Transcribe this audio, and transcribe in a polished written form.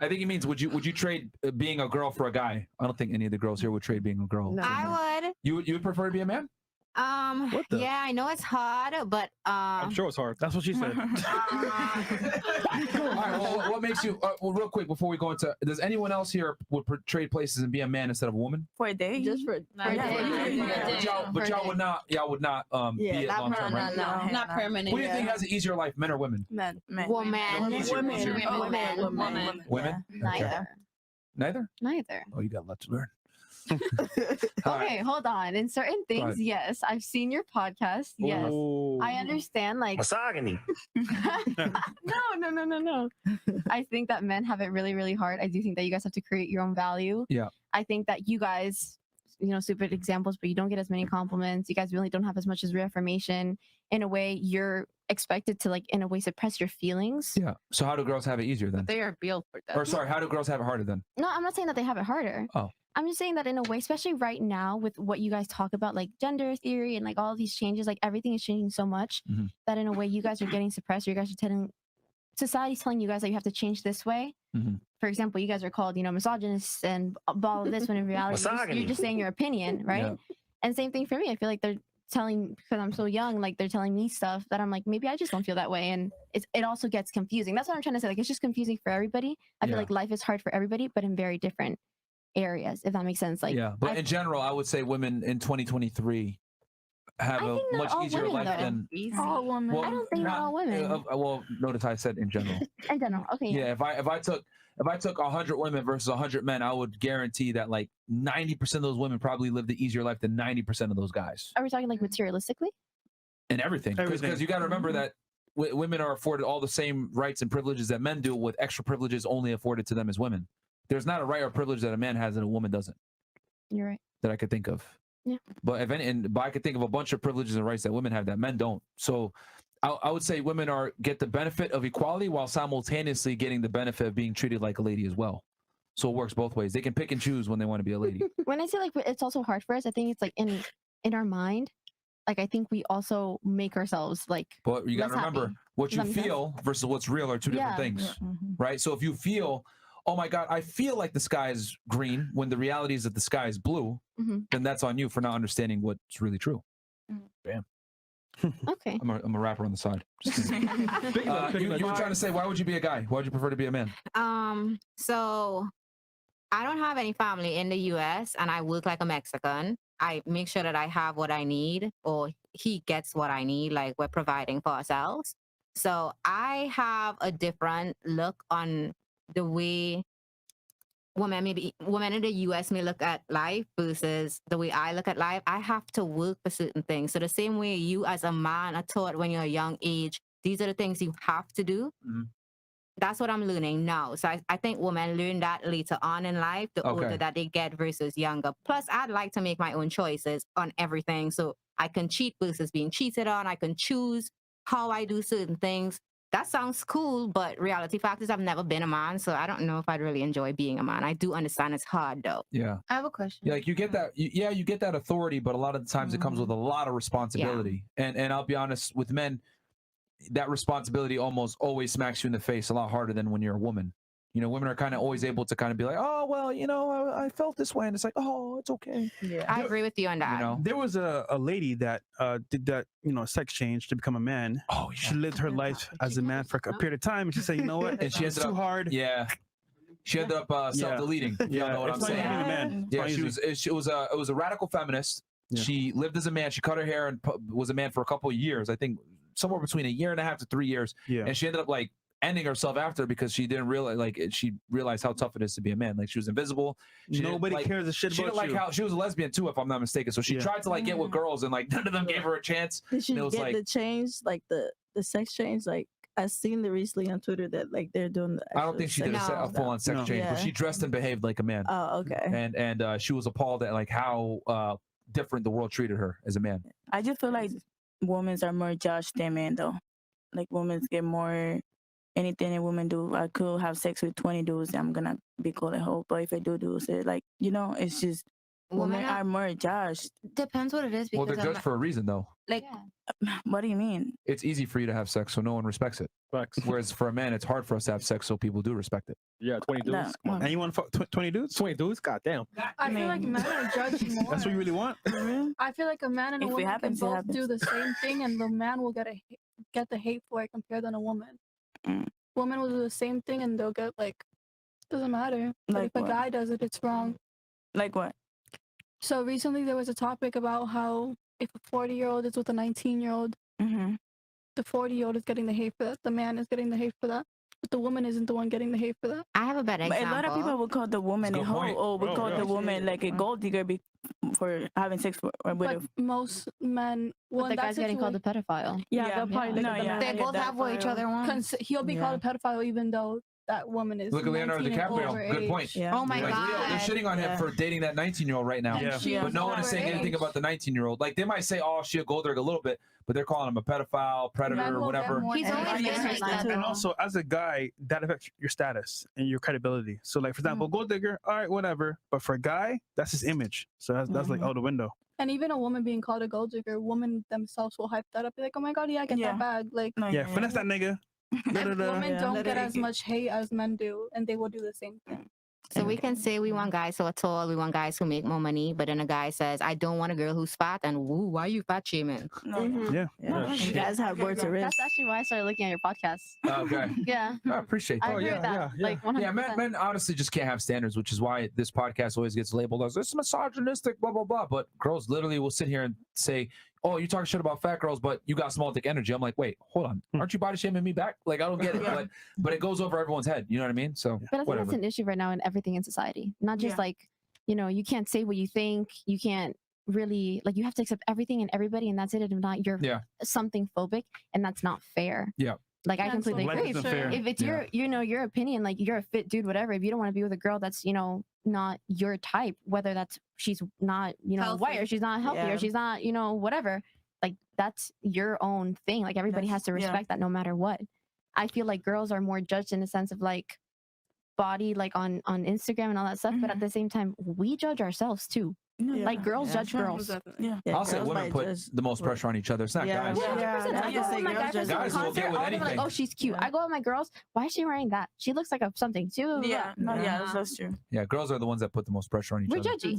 I think he means would you trade being a girl for a guy? I don't think any of the girls here would trade being a girl. No. I would. You would prefer to be a man? What the? Yeah, I know it's hard, but I'm sure it's hard. That's what she said. All right. Well, what makes you? Well, real quick before we go into, does anyone else here would trade places and be a man instead of a woman? For a day? Just for But y'all would not. Y'all would not. Be it long term, right? Not permanent. Who do you think has an easier life, men or women? Men. woman. Women. Neither. Neither. Neither. Oh, you got a lot to learn. Okay, hold on. In certain things, yes. I've seen your podcast. Yes. Ooh. I understand. Like, Misogyny. no. I think that men have it really, really hard. I do think that you guys have to create your own value. Yeah. I think that you guys, stupid examples, but you don't get as many compliments. You guys really don't have as much as reaffirmation. In a way, you're expected to, like, in a way, suppress your feelings. Yeah. So how do girls have it easier then? They are built for that. Or sorry, how do girls have it harder then? No, I'm not saying that they have it harder. Oh. I'm just saying that in a way, especially right now with what you guys talk about, like gender theory and like all of these changes, like everything is changing so much that in a way you guys are getting suppressed. Or you guys are society's telling you guys that you have to change this way. For example, you guys are called, misogynists and all of this when in reality you're just saying your opinion, right? Yeah. And same thing for me. I feel like they're telling, because I'm so young, like they're telling me stuff that I'm like, maybe I just don't feel that way. And it also gets confusing. That's what I'm trying to say. Like, it's just confusing for everybody. I feel like life is hard for everybody, but in very different areas, if that makes sense. Like, yeah, but in general, I would say women in 2023 have a much easier life than all women. Well, I don't think not all women. Well, notice I said in general. In general, okay. Yeah, if I took 100 women versus 100 men, I would guarantee that like 90% of those women probably live the easier life than 90% of those guys. Are we talking like materialistically? And everything, because you got to remember that women are afforded all the same rights and privileges that men do, with extra privileges only afforded to them as women. There's not a right or privilege that a man has that a woman doesn't. You're right. That I could think of. Yeah. But but I could think of a bunch of privileges and rights that women have that men don't. So I would say women get the benefit of equality while simultaneously getting the benefit of being treated like a lady as well. So it works both ways. They can pick and choose when they want to be a lady. When I say like it's also hard for us, I think it's like in our mind. Like, I think we also make ourselves like. But you got to remember, happy. what you feel versus what's real are two different things, right? So if you feel, oh my God, I feel like the sky is green when the reality is that the sky is blue, then that's on you for not understanding what's really true. Bam. Okay. I'm a rapper on the side. You were trying to say, why would you be a guy? Why would you prefer to be a man? So I don't have any family in the US and I work like a Mexican. I make sure that I have what I need, or he gets what I need, like we're providing for ourselves. So I have a different look on the way women in the US may look at life versus the way I look at life. I have to work for certain things. So the same way you as a man are taught when you're a young age, these are the things you have to do. That's what I'm learning now. So I think women learn that later on in life, the older that they get versus younger. Plus, I'd like to make my own choices on everything. So I can cheat versus being cheated on. I can choose how I do certain things. That sounds cool, but reality fact is I've never been a man, so I don't know if I'd really enjoy being a man. I do understand it's hard, though. Yeah. I have a question. Yeah, like you get that. You get that authority, but a lot of the times it comes with a lot of responsibility. Yeah. And I'll be honest, with men, that responsibility almost always smacks you in the face a lot harder than when you're a woman. You know, women are kind of always able to kind of be like, oh, well, I felt this way. And it's like, oh, it's okay. Yeah, I agree with you on that. You know? There was a lady that did that, sex change to become a man. Oh, yeah. She lived her life as a man for a period of time. And she said, you know what? And she ended too hard. Yeah. She ended up self-deleting. You know what I'm saying? Man. Yeah, it was a radical feminist. Yeah. She lived as a man. She cut her hair and was a man for a couple of years. I think somewhere between 1.5 to 3 years. Yeah. And she ended up like ending herself after because she didn't realize, she realized how tough it is to be a man. Like, she was invisible. Nobody cares a shit about you. She didn't like how she was a lesbian too, if I'm not mistaken. So she tried to like get with girls and like none of them gave her a chance. Did she get the change, like the sex change? Like, I've seen it recently on Twitter that like they're doing the. I don't think she did a full-on sex change, but she dressed and behaved like a man. Oh, okay. And she was appalled at like how different the world treated her as a man. I just feel like women are more judged than men, though. Like, women get more anything a woman do. I could have sex with 20 dudes and I'm gonna be called a hoe, but if I do it, like, it's just women are more judged. Depends what it is. Well, Because they're judged for a reason, though. like What do you mean? It's easy for you to have sex, so no one respects it. Facts. Whereas for a man, it's hard for us to have sex, so people do respect it. Yeah, 20 dudes. No, Come on. And you want to fuck 20 dudes? 20 dudes? God damn. I feel like men are judged more. That's what you really want? I feel like a man and a If it woman happens, it can both happens. do the same thing, and the man will get the hate for it compared than a woman. Mm. Woman will do the same thing, and they'll get like, doesn't matter. But Like if a what? guy does it, it's wrong. Like what? So recently there was a topic about how if a 40-year-old is with a 19-year-old, Mm-hmm. the 40-year-old is getting the hate for that. The man is getting the hate for that. But the woman isn't the one getting the hate for that. I have a better But a example. lot of people will call the woman That's a a good hoe, point. or will Oh, call yeah. the woman like a gold digger for having sex with But most men, But the guy's getting called a pedophile. Yeah, they'll probably look No, at the yeah. man. They I get both that have what for each real. other want. He'll be called a pedophile even though that woman is. Look at Leonardo 19 and DiCaprio. Good overage. point. Yeah. Oh my Like, god. they're shitting on him Yeah. for dating that 19-year-old right now. And Yeah. she Yeah. But no one is saying anything overage. about the 19-year-old. Like, they might say, oh, she a gold digger a little bit, but they're calling him a pedophile, predator, Men or will get whatever. more He's hate. always I been guess like that, too. though. And also, as a guy, that affects your status and your credibility. So, like, for example, gold digger, all right, whatever. But for a guy, that's his image. So that's like out the window. And even a woman being called a gold digger, women themselves will hype that up. Be like, oh my god, yeah, get Yeah. that bag. Like, No, Yeah, finesse that nigga. Da-da-da. women Yeah. don't Let get it as get- much hate as men do, and they will do the same thing. So we can say we want guys who are tall, we want guys who make more money, but then a guy says, I don't want a girl who's fat, and woo, why you fat shaming? No. Yeah. Yeah. You guys have words to risk. That's actually why I started looking at your podcast. Okay. Yeah, I appreciate I that. agree with that. Like 100%. Yeah, men honestly just can't have standards, which is why this podcast always gets labeled as this misogynistic, blah, blah, blah. But girls literally will sit here and say, oh, you're talking shit about fat girls, but you got small dick energy. I'm like, wait, hold on. Aren't you body shaming me back? Like, I don't get it. But it goes over everyone's head. You know what I mean? So, But I think whatever. that's an issue right now in everything in society. Not just Yeah. like, you know, you can't say what you think. You can't really, like, you have to accept everything and everybody, and that's it. If not, you're Yeah. something phobic, and that's not fair. Yeah. Like, I Yeah, completely so Life agree. isn't sure. fair. If it's Yeah. your opinion, like, you're a fit dude, whatever. If you don't want to be with a girl that's, not your type, whether that's she's not, white, or Healthy. she's not healthy, Yeah. or she's not, whatever. Like, that's your own thing. Like, everybody has to Yeah. respect that no matter what. I feel like girls are more judged in the sense of like body, like on Instagram and all that stuff. But at the same time, we judge ourselves too. Yeah. Like, girls judge sure. girls. Yeah. I'll say girls women might put just- the most pressure on each other. It's not Yeah. guys. Yeah. 100%. I I go just say with my girls guy friends judge to a Guys will concert, get with all of them are like, anything. oh, she's cute. Yeah. I go with my girls. Why is she wearing that? She looks like a something too. Yeah. No, yeah, that's true. Yeah, girls are the ones that put the most pressure on each We're other. judgy.